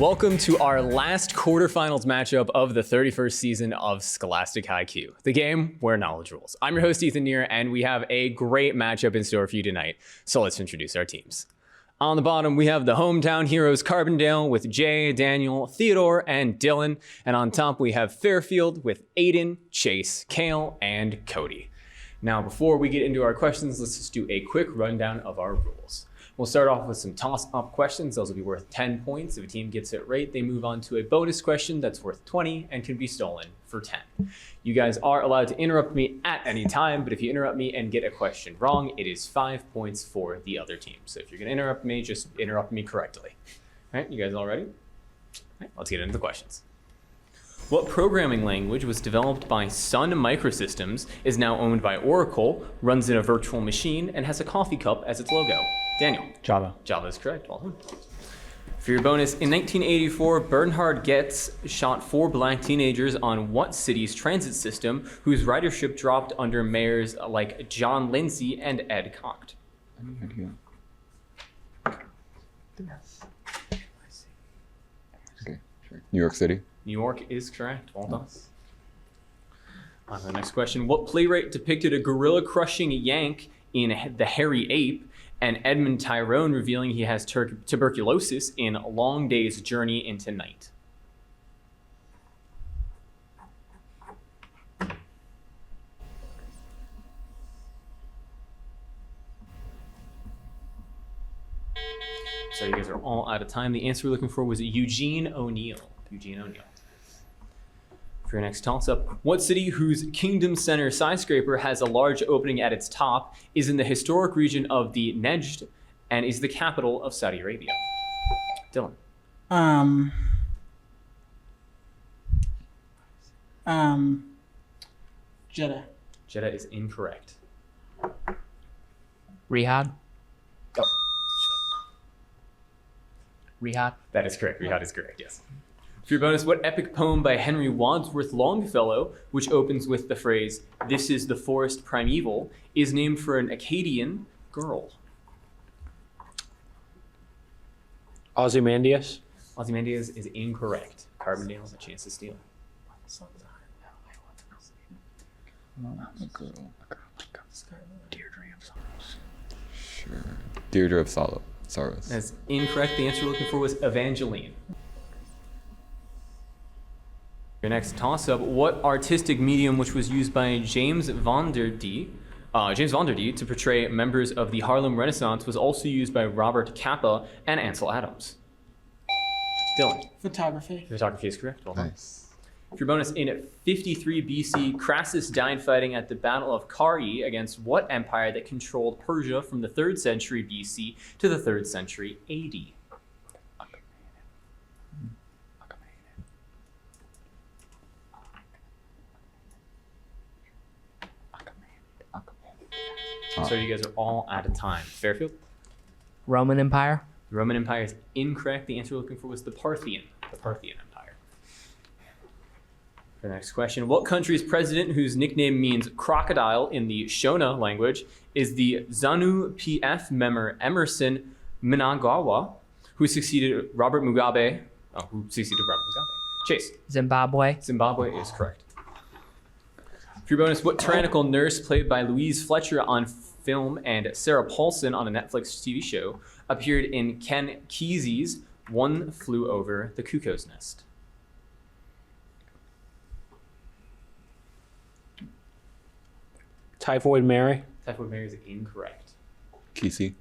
Welcome to our last quarterfinals matchup of the 31st season of Scholastic Haiku, the game where knowledge rules. I'm your host, Ethan Neer, and we have a great matchup in store for you tonight. So let's introduce our teams. On the bottom, we have the hometown heroes Carbondale with Jay, Daniel, Theodore, and Dylan. And on top, we have Fairfield with Aiden, Chase, Kale, and Cody. Now, before we get into our questions, let's just do a quick rundown of our rules. We'll start off with some toss-up questions. Those will be worth 10 points. If a team gets it right, they move on to a bonus question that's worth 20 and can be stolen for 10. You guys are allowed to interrupt me at any time, but if you interrupt me and get a question wrong, it is 5 points for the other team. So if you're gonna interrupt me, just interrupt me correctly. All right, you guys all ready? All right, let's get into the questions. What programming language was developed by Sun Microsystems, is now owned by Oracle, runs in a virtual machine, and has a coffee cup as its logo? Daniel. Java. Java is correct. Well done. For your bonus, in 1984, Bernhard Goetz shot 4 black teenagers on what city's transit system whose ridership dropped under mayors like John Lindsay and Ed Kocht? Okay, sure. New York City. New York is correct. Well done. On to the next question. What playwright depicted a gorilla-crushing Yank in The Hairy Ape and Edmund Tyrone revealing he has tuberculosis in Long Day's Journey into Night? So you guys are all out of time. The answer we're looking for was Eugene O'Neill. Eugene O'Neill. For your next toss-up, what city whose Kingdom Center skyscraper has a large opening at its top is in the historic region of the Nejd and is the capital of Saudi Arabia? Dylan. Jeddah. Jeddah is incorrect. Riyadh. Go. Riyadh. That is correct. Riyadh is correct, yes. For your bonus, what epic poem by Henry Wadsworth Longfellow, which opens with the phrase, "This is the forest primeval," is named for an Akkadian girl? Ozymandias. Ozymandias is incorrect. Carbondale has a chance to steal. Sure. Deirdre of Sorrows. That's incorrect. The answer we're looking for was Evangeline. Your next toss-up, what artistic medium which was used by James Van der Dee to portray members of the Harlem Renaissance was also used by Robert Capa and Ansel Adams? Dylan. Photography. Photography is correct. Well done. Nice. For your bonus, in 53 BC, Crassus died fighting at the Battle of Carrhae against what empire that controlled Persia from the 3rd century BC to the 3rd century AD? So you guys are all out of time. Fairfield? Roman Empire. The Roman Empire is incorrect. The answer we're looking for was the Parthian Empire. For the next question, what country's president, whose nickname means crocodile in the Shona language, is the ZANU-PF member Emerson Mnangagwa, who succeeded Robert Mugabe? Chase. Zimbabwe. Zimbabwe is correct. For your bonus, what tyrannical nurse played by Louise Fletcher on film and Sarah Paulson on a Netflix TV show appeared in Ken Kesey's One Flew Over the Cuckoo's Nest? Typhoid Mary. Typhoid Mary is incorrect. Kesey.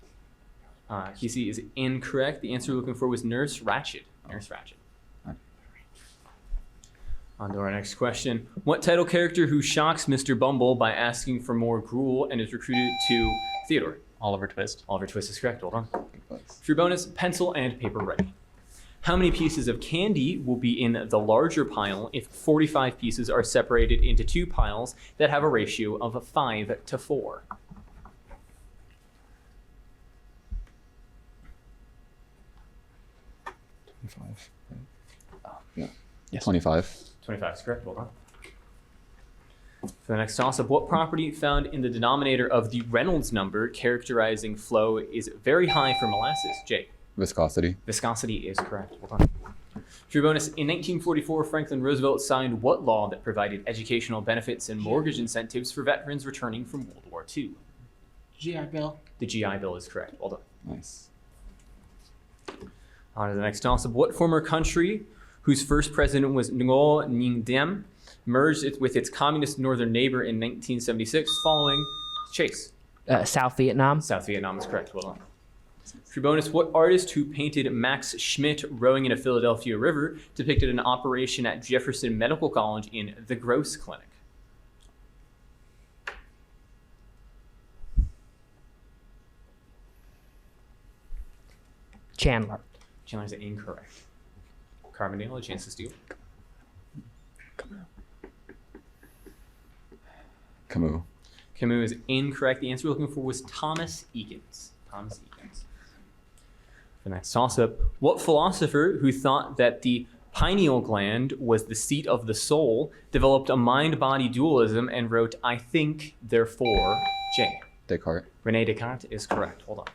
Kesey is incorrect. The answer we're looking for was Nurse Ratched. Nurse Ratched. On to our next question. What title character who shocks Mr. Bumble by asking for more gruel and is recruited to Theodore? Oliver Twist. Oliver Twist is correct. Hold on. For your bonus, pencil and paper ready. How many pieces of candy will be in the larger pile if 45 pieces are separated into 2 piles that have a ratio of 5 to 4? 25. Yeah. Yes. 25. 25 is correct. Well done. For the next toss-up, what property found in the denominator of the Reynolds number characterizing flow is very high for molasses? Jake. Viscosity. Viscosity is correct. Well done. For your bonus, in 1944, Franklin Roosevelt signed what law that provided educational benefits and mortgage incentives for veterans returning from World War II? GI Bill. The GI Bill is correct. Well done. Nice. On to the next toss-up. What former country, whose first president was Ngo Ninh Diem, merged with its communist northern neighbor in 1976 following Chase? South Vietnam. South Vietnam is correct. Well done. For your bonus, what artist who painted Max Schmidt rowing in a Philadelphia river depicted an operation at Jefferson Medical College in The Gross Clinic? Chandler. Chandler's incorrect. Carbondale, a chance to steal. Camus. Camus is incorrect. The answer we're looking for was Thomas Eakins. Thomas Eakins. The next toss-up. What philosopher who thought that the pineal gland was the seat of the soul developed a mind-body dualism and wrote, I think, therefore, J? Descartes. René Descartes is correct. Hold on.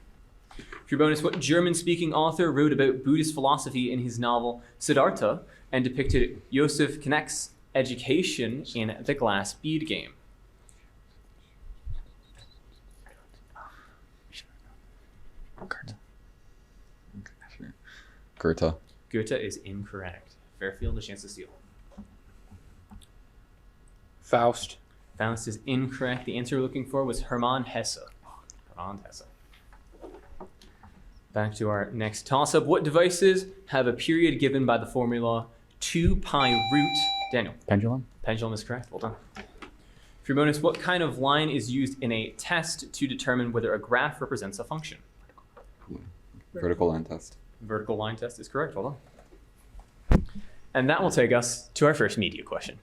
For your bonus, what German-speaking author wrote about Buddhist philosophy in his novel Siddhartha and depicted Joseph Knecht's education in The Glass Bead Game? Goethe. Goethe is incorrect. Fairfield, a chance to steal. Faust. Faust is incorrect. The answer we're looking for was Hermann Hesse. Hermann Hesse. Back to our next toss-up. What devices have a period given by the formula 2 pi root? Daniel. Pendulum. Pendulum is correct. Well done. For your bonus, what kind of line is used in a test to determine whether a graph represents a function? Vertical line test. Vertical line test is correct. Well done. And that will take us to our first media question.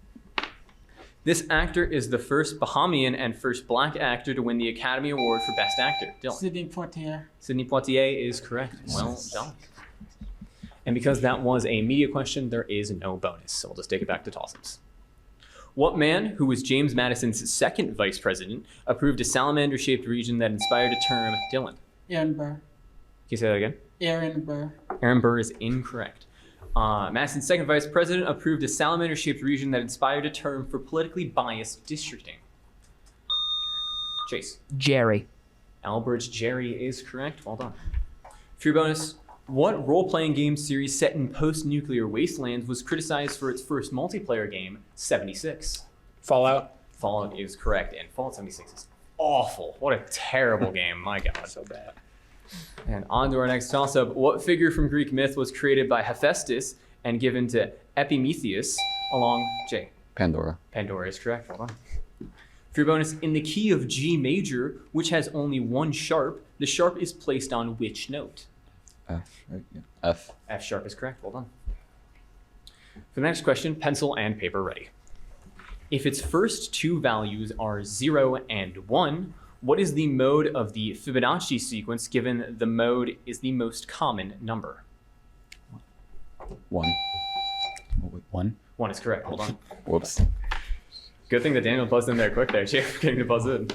This actor is the first Bahamian and first black actor to win the Academy Award for Best Actor. Dylan. Sidney Poitier. Sidney Poitier is correct. Well done. And because that was a media question, there is no bonus. So we'll just take it back to toss-ups. What man, who was James Madison's second vice president, approved a salamander-shaped region that inspired a term? Dylan. Can Aaron Burr. you say that again? Aaron Burr. Aaron Burr is incorrect. Madison's second vice president approved a salamander-shaped region that inspired a term for politically biased districting. Chase. Jerry. Albert Jerry is correct. Well done. For your bonus, what role-playing game series set in post-nuclear wastelands was criticized for its first multiplayer game, 76? Fallout. Fallout is correct, and Fallout 76 is awful. What a terrible game. My God. So bad. And on to our next toss-up. What figure from Greek myth was created by Hephaestus and given to Epimetheus along J? Pandora. Pandora is correct. Hold on. For your bonus, in the key of G major, which has only one sharp, the sharp is placed on which note? F. Right? Yeah. F. F sharp is correct. Well done. For the next question, pencil and paper ready. If its first two values are 0 and 1, what is the mode of the Fibonacci sequence given the mode is the most common number? 1. Oh, wait, 1? 1 is correct. Hold on. Whoops. Good thing that Daniel buzzed in there quick there, Chief, getting to buzz in.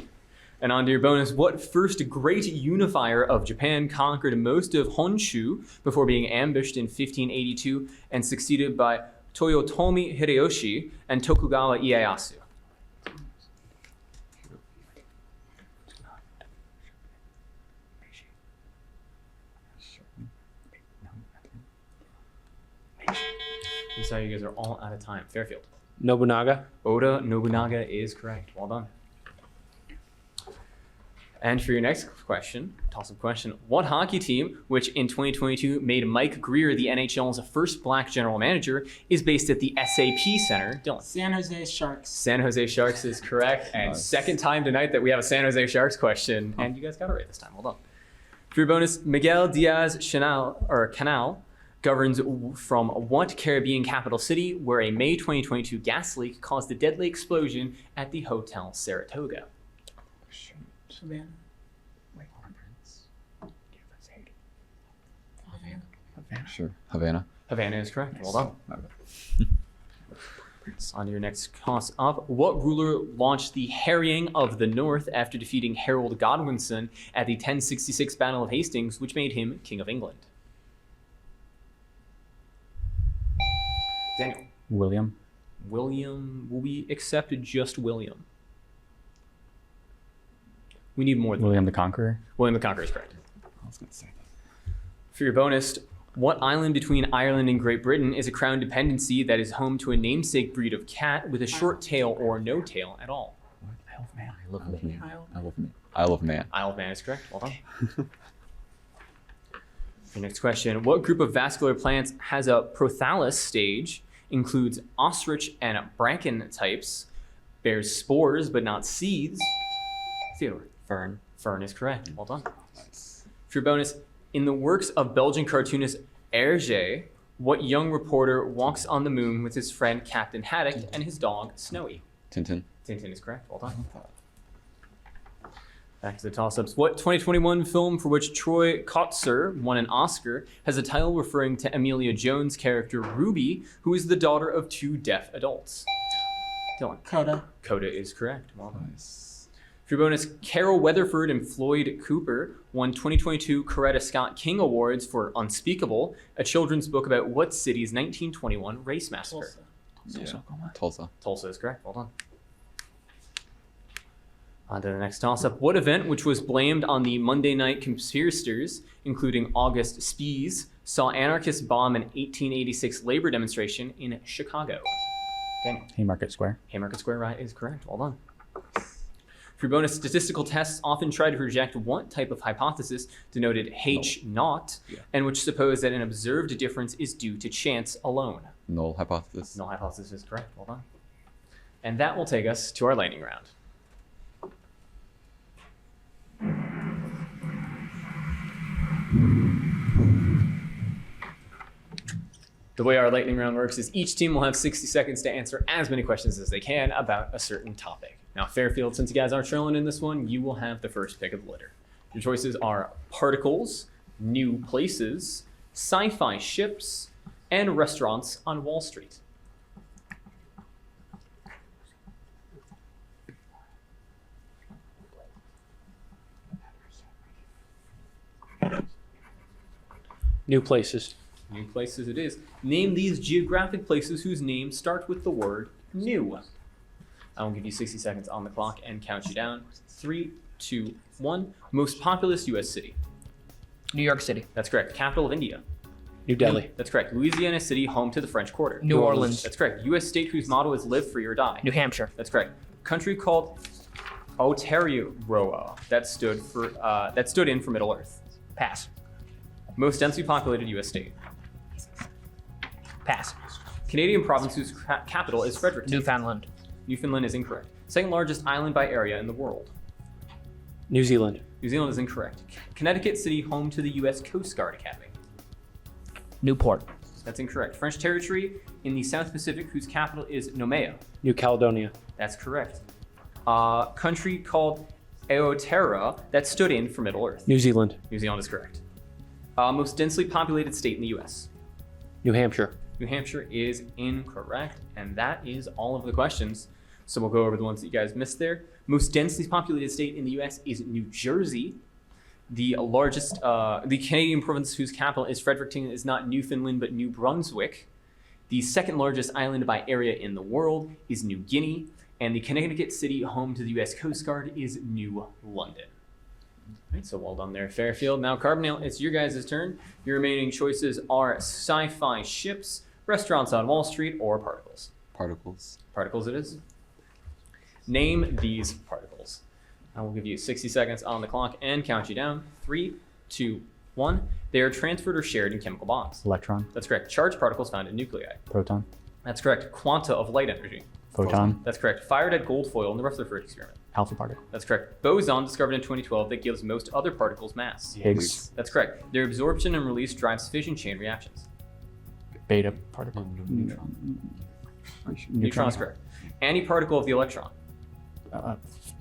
And on to your bonus, what first great unifier of Japan conquered most of Honshu before being ambushed in 1582 and succeeded by Toyotomi Hideyoshi and Tokugawa Ieyasu? I'm sorry, you guys are all out of time. Fairfield. Nobunaga. Oda Nobunaga is correct. Well done. And for your next question, toss-up question, what hockey team, which in 2022 made Mike Greer the NHL's first black general manager, is based at the SAP Center? Dylan. San Jose Sharks. San Jose Sharks is correct. And Nice. second time tonight that we have a San Jose Sharks question. And you guys got it right this time. Well done. For your bonus, Miguel Diaz-Canal governs from what Caribbean capital city where a May 2022 gas leak caused a deadly explosion at the Hotel Saratoga? Savannah. Sure. Havana. Havana is correct. Well done. My bad. On to your next toss up. What ruler launched the harrying of the North after defeating Harold Godwinson at the 1066 Battle of Hastings, which made him King of England? Daniel. William. William. Will we accept just William? We need more than William the Conqueror. William the Conqueror is correct. I was gonna say that. For your bonus, what island between Ireland and Great Britain is a crown dependency that is home to a namesake breed of cat with a short tail or no tail at all? What? Isle of Man. I love Man. Isle. I love Man. Isle of Man. Isle of Man is correct. Well done. Your next question. What group of vascular plants has a prothallus stage, includes ostrich and bracken types, bears spores but not seeds? Theodore. Fern. Fern is correct. Well done. Nice. For your bonus, in the works of Belgian cartoonist Hergé, what young reporter walks on the moon with his friend Captain Haddock and his dog Snowy? Tintin. Tintin is correct. Well done. Back to the toss-ups. What 2021 film for which Troy Kotsur won an Oscar has a title referring to Emilia Jones' character Ruby, who is the daughter of two deaf adults? Dylan. Coda. Coda is correct. Well done. Nice. For your bonus, Carol Weatherford and Floyd Cooper won 2022 Coretta Scott King Awards for Unspeakable, a children's book about what city's 1921 race massacre? Tulsa. Yeah. Tulsa. Tulsa is correct. Well done. On to the next toss-up. What event, which was blamed on the Monday night conspirators, including August Spies, saw anarchists bomb an 1886 labor demonstration in Chicago? Daniel. Haymarket Square. Haymarket Square right is correct. Well done. For your bonus, statistical tests often try to reject what type of hypothesis denoted H naught, and which suppose that an observed difference is due to chance alone? Null hypothesis. Null hypothesis is correct. Well done. And that will take us to our lightning round. The way our lightning round works is each team will have 60 seconds to answer as many questions as they can about a certain topic. Now, Fairfield, since you guys aren't trailing in this one, you will have the first pick of the litter. Your choices are particles, new places, sci-fi ships, and restaurants on Wall Street. New places. New places it is. Name these geographic places whose names start with the word new. I will give you 60 seconds on the clock and count you down. 3, 2, 1. Most populous U.S. city. New York City. That's correct. Capital of India. New Delhi. That's correct. Louisiana City, home to the French Quarter. New Orleans. That's correct. U.S. state whose motto is live free or die. New Hampshire. That's correct. Country called Ontario that stood in for Middle Earth. Pass. Most densely populated U.S. state. Pass. Canadian province whose capital is Fredericton. Newfoundland. Newfoundland is incorrect. Second largest island by area in the world. New Zealand. New Zealand is incorrect. Connecticut City, home to the U.S. Coast Guard Academy. Newport. That's incorrect. French territory in the South Pacific whose capital is Nomea. New Caledonia. That's correct. Country called Aotearoa that stood in for Middle Earth. New Zealand. New Zealand is correct. Most densely populated state in the U.S. New Hampshire. New Hampshire is incorrect, and that is all of the questions. So we'll go over the ones that you guys missed there. Most densely populated state in the U.S. is New Jersey. The largest, the Canadian province whose capital is Fredericton is not Newfoundland, but New Brunswick. The second largest island by area in the world is New Guinea, and the Connecticut City, home to the U.S. Coast Guard, is New London. All right, so well done there, Fairfield. Now, Carbondale, it's your guys' turn. Your remaining choices are sci-fi ships, restaurants on Wall Street, or particles. Particles. Particles it is. Name these particles. I will give you 60 seconds on the clock and count you down. 3, 2, 1. They are transferred or shared in chemical bonds. Electron. That's correct. Charged particles found in nuclei. Proton. That's correct. Quanta of light energy. Photon. That's correct. Fired at gold foil in the Rutherford experiment. Alpha particle. That's correct. Boson discovered in 2012 that gives most other particles mass. Higgs. That's correct. Their absorption and release drives fission chain reactions. Beta particle. Neutron is correct. Antiparticle of the electron.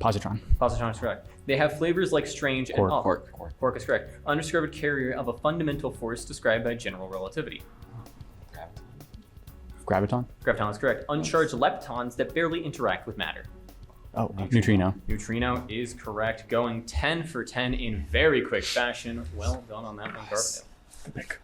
Positron. Positron is correct. They have flavors like strange and Quark. up. Quark. Quark is correct. Undiscovered carrier of a fundamental force described by general relativity. Graviton. Graviton is correct. Uncharged leptons that barely interact with matter. Oh, neutrino. Neutrino is correct. Going 10 for 10 in very quick fashion. Well done on that one, Carbondale.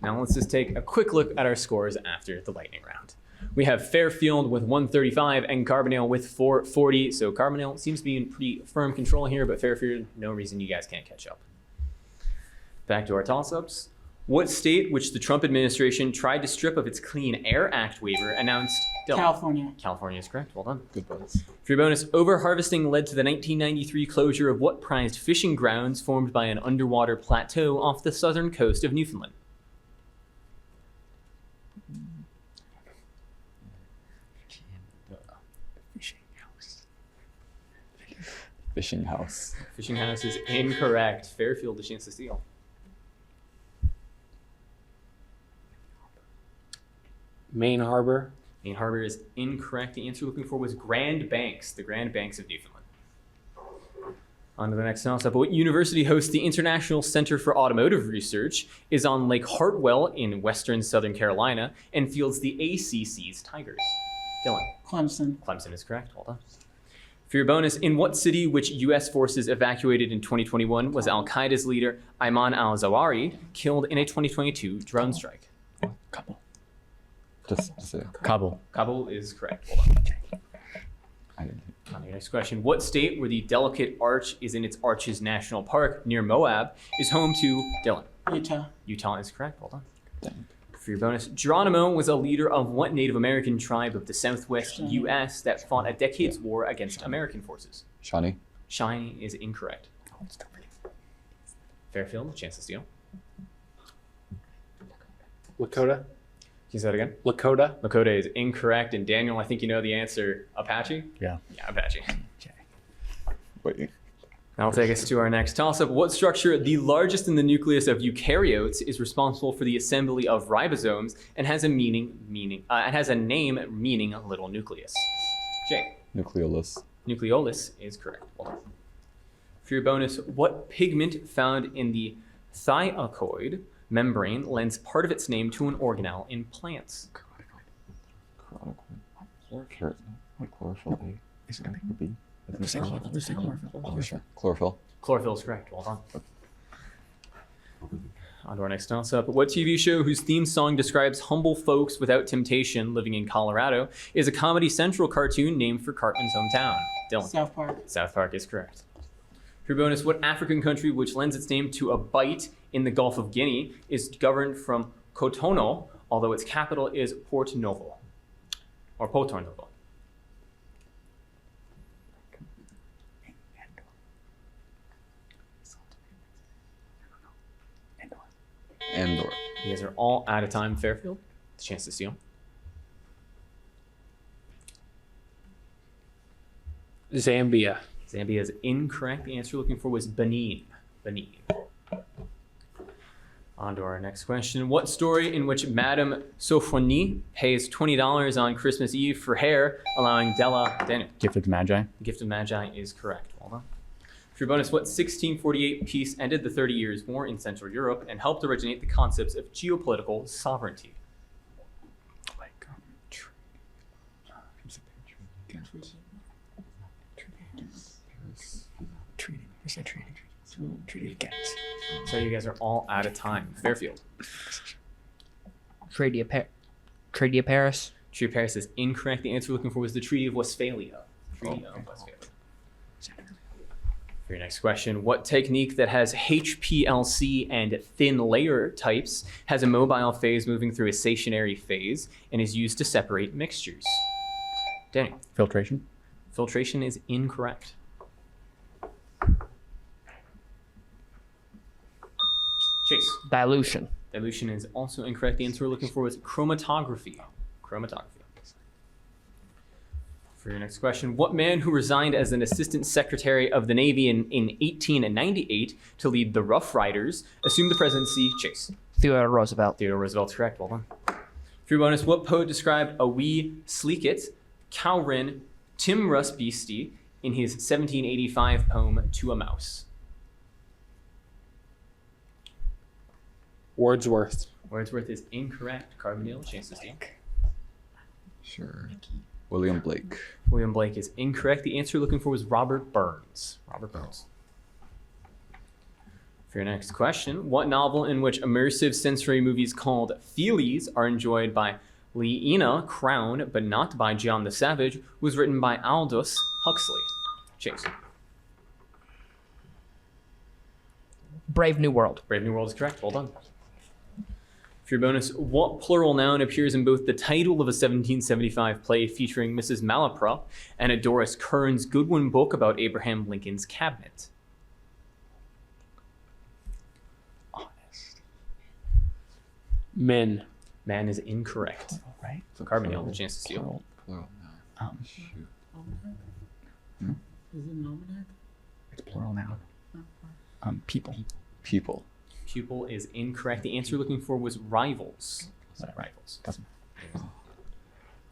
Now let's just take a quick look at our scores after the lightning round. We have Fairfield with 135 and Carbondale with 440. So Carbondale seems to be in pretty firm control here, but Fairfield, no reason you guys can't catch up. Back to our toss-ups. What state, which the Trump administration tried to strip of its Clean Air Act waiver, announced Dylan? California. California is correct. Well done. Good buzz. For your bonus, overharvesting led to the 1993 closure of what prized fishing grounds formed by an underwater plateau off the southern coast of Newfoundland? Fishing house. Fishing house is incorrect. Fairfield, a chance to steal. Main Harbor. Main Harbor is incorrect. The answer you're looking for was Grand Banks, the Grand Banks of Newfoundland. On to the next toss-up. What university hosts the International Center for Automotive Research, is on Lake Hartwell in western Southern Carolina, and fields the ACC's Tigers? Dylan. Clemson. Clemson is correct. Well done. For your bonus, in what city which U.S. forces evacuated in 2021 was Al-Qaeda's leader Ayman al-Zawahiri killed in a 2022 drone strike? Kabul. Just say Kabul. Kabul is correct. Well done. I didn't. On to your next question. What state where the Delicate Arch is in its Arches National Park near Moab is home to Dylan? Utah. Utah is correct. Well done. Dang. For your bonus, Geronimo was a leader of what Native American tribe of the Southwest U.S. that fought a decades war against American forces? Shawnee. Shawnee is incorrect. Fairfield, chance to steal. Lakota. Can you say that again? Lakota. Lakota is incorrect. And Daniel, I think you know the answer. Apache? Yeah. Yeah, Apache. Wait. That'll take us to our next toss-up. What structure, the largest in the nucleus of eukaryotes, is responsible for the assembly of ribosomes and has a name meaning little nucleus? Jay. Nucleolus. Nucleolus is correct. Well done. For your bonus, what pigment found in the thylakoid membrane lends part of its name to an organelle in plants? Chlorophyll A. Is it going to B. Just say chlorophyll. Just say chlorophyll. Sure. Chlorophyll. Chlorophyll is correct. Well done. On to our next toss-up. What TV show whose theme song describes humble folks without temptation living in Colorado is a Comedy Central cartoon named for Cartman's hometown? Dylan. South Park. South Park is correct. For your bonus, what African country which lends its name to a bight in the Gulf of Guinea is governed from Cotonou, although its capital is Port Novo, or Porto Novo? Andor. You guys are all out of time. Fairfield, the chance to steal. Zambia. Zambia is incorrect. The answer you're looking for was Benin. Benin. On to our next question. What story in which Madame Sophronie pays $20 on Christmas Eve for hair, allowing Daniel? Gift of the Magi. The Gift of Magi is correct. Well done. For your bonus, what 1648 peace ended the 30 Years' War in Central Europe and helped originate the concepts of geopolitical sovereignty? Like, treaty. Where's that treaty? Treaty of Ghent. So you guys are all out of time. Fairfield. Treaty of Paris. Treaty of Paris is incorrect. The answer we're looking for was the Treaty of Westphalia. Treaty of Westphalia. For your next question, what technique that has HPLC and thin layer types has a mobile phase moving through a stationary phase and is used to separate mixtures? Daniel. Filtration. Filtration is incorrect. Chase. Dilution. Dilution is also incorrect. The answer we're looking for was chromatography. Chromatography. For your next question, what man who resigned as an assistant secretary of the Navy in 1898 to lead the Rough Riders assumed the presidency? Chase. Theodore Roosevelt. Theodore Roosevelt's correct. Well done. For your bonus, what poet described a wee sleeket, cowrin, timrus beastie in his 1785 poem To a Mouse? Wordsworth. Wordsworth is incorrect. Carbondale, chance to steal. Sure. William Blake. William Blake is incorrect. The answer you're looking for was Robert Burns. Robert Burns. For For your next question, what novel in which immersive sensory movies called Feelies are enjoyed by Lena Crown but not by John the Savage was written by Aldous Huxley? Chase. Brave New World. Brave New World is correct. Well done. For your bonus, what plural noun appears in both the title of a 1775 play featuring Mrs. Malaprop and a Doris Kearns Goodwin book about Abraham Lincoln's cabinet? Honest. Men. Man is incorrect. Plural, right? So Carbondale, the chance to steal. Plural. Plural now. Shoot. Almanac? Is it an almanac? It's plural noun. People. People. Pupil is incorrect. The answer you're looking for was rivals. Whatever. Rivals. Doesn't.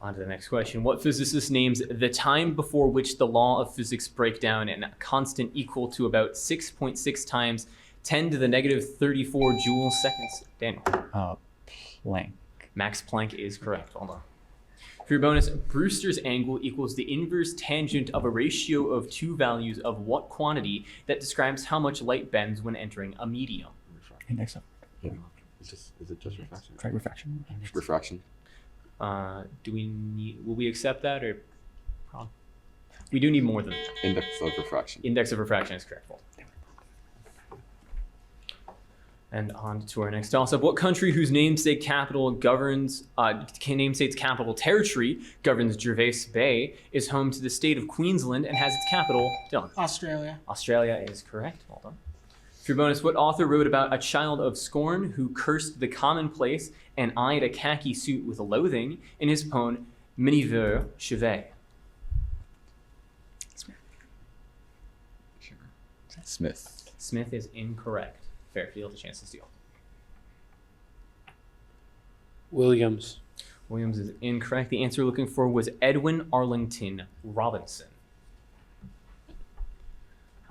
On to the next question. What physicist names the time before which the law of physics break down in a constant equal to about 6.6 times 10 to the negative 34 joule seconds? Daniel. Planck. Max Planck is correct. Well done. For your bonus, Brewster's angle equals the inverse tangent of a ratio of two values of what quantity that describes how much light bends when entering a medium? Index of Is it just refraction? try refraction. Refraction. Do we need? Will we accept that or? We do need more than that. Index of refraction. Index of refraction is correct. And on to our next toss-up. What country whose namesake capital governs, namesake's capital territory governs Gervais Bay is home to the state of Queensland and has its capital, Dylan? Australia. Australia is correct. Well done. For your bonus, what author wrote about a child of scorn who cursed the commonplace and eyed a khaki suit with loathing in his poem Miniver Chevet? Sure. Smith. Smith is incorrect. Fairfield, a chance to steal. Williams. Williams is incorrect. The answer you're looking for was Edwin Arlington Robinson.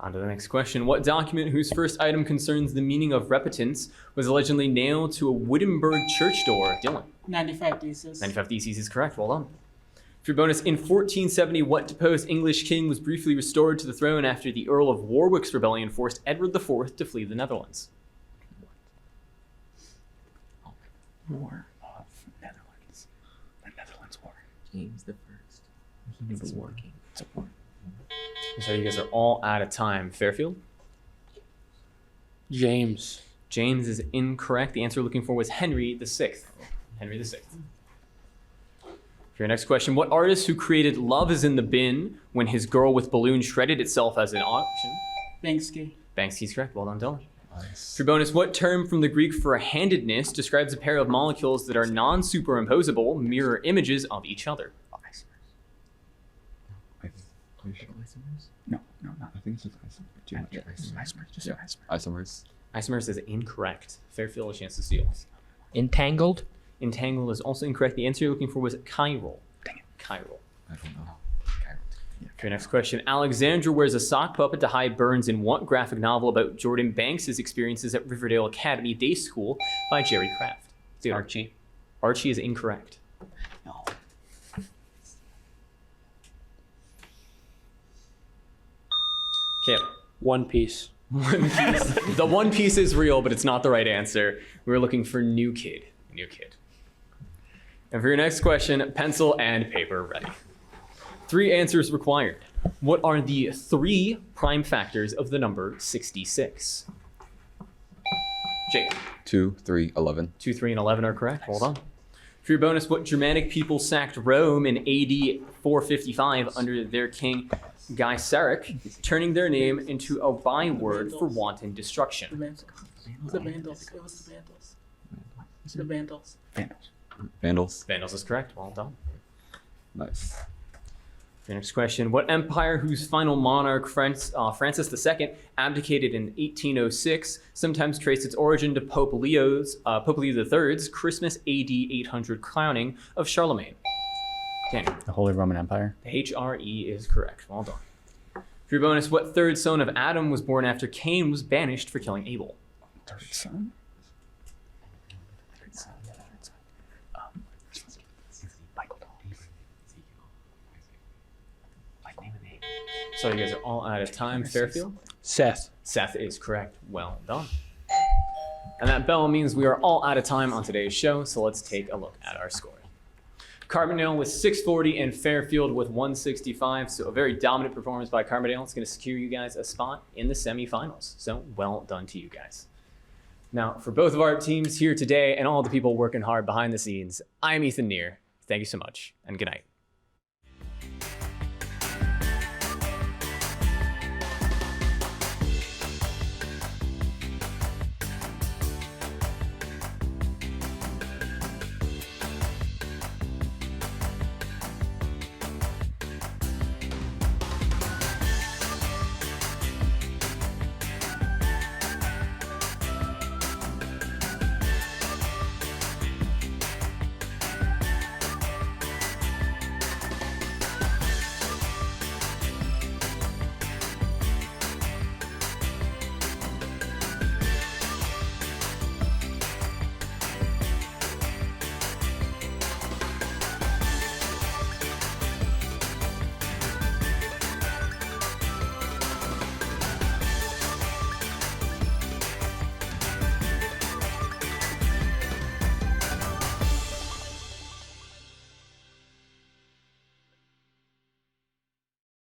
On to the next question. What document whose first item concerns the meaning of repentance was allegedly nailed to a Wittenberg church door? Dylan. 95 Thesis. 95 Theses is correct. Well done. For your bonus, in 1470, what deposed English king was briefly restored to the throne after the Earl of Warwick's rebellion forced Edward IV to flee the Netherlands? War of Netherlands. The Netherlands War. James the First. He never war. It's a war. So you guys are all out of time. Fairfield? James. James is incorrect. The answer you're looking for was Henry VI. Henry VI. For your next question, what artist who created Love is in the Bin when his girl with balloon shredded itself as an auction? Banksy. Banksky's correct. Well done, Dylan. Nice. For your bonus, what term from the Greek for handedness describes a pair of molecules that are non-superimposable mirror images of each other? No, not. I think it's just isomers. Isomers. Just Yeah. isomers. Isomers. Isomers is incorrect. Fairfield, a chance to steal. Entangled. Entangled is also incorrect. The answer you're looking for was chiral. Dang it. Chiral. I don't know. For your next question, Alexandra wears a sock puppet to hide burns in what graphic novel about Jordan Banks' experiences at Riverdale Academy Day School by Jerry Craft? Dude, Archie. Archie is incorrect. No. Caleb. One Piece. One Piece. The One Piece is real, but it's not the right answer. We're looking for New Kid. New Kid. And for your next question, pencil and paper ready. 3 answers required. What are the 3 prime factors of the number 66? Jake. 2, 3, 11. 2, 3, and 11 are correct. Hold on. For your bonus, what Germanic people sacked Rome in AD 455 under their king Gaiseric, turning their name into a byword for wanton The destruction? Vandals. The Vandals. It was the Vandals. The Vandals. Vandals. Vandals. Vandals is correct. Well done. Nice. For your next question, what empire whose final monarch, Francis II, abdicated in 1806, sometimes traced its origin to Pope Leo III's Christmas AD 800 crowning of Charlemagne? Daniel. The Holy Roman Empire. HRE is correct. Well done. For your bonus, what third son of Adam was born after Cain was banished for killing Abel? Third son. Michael. So you guys are all out of time. Fairfield? Seth. Seth is correct. Well done. And that bell means we are all out of time on today's show, so let's take a look at our score. Carbondale with 640 and Fairfield with 165. So a very dominant performance by Carbondale. It's going to secure you guys a spot in the semifinals. So well done to you guys. Now, for both of our teams here today and all the people working hard behind the scenes, I'm Ethan Neer. Thank you so much, and good night.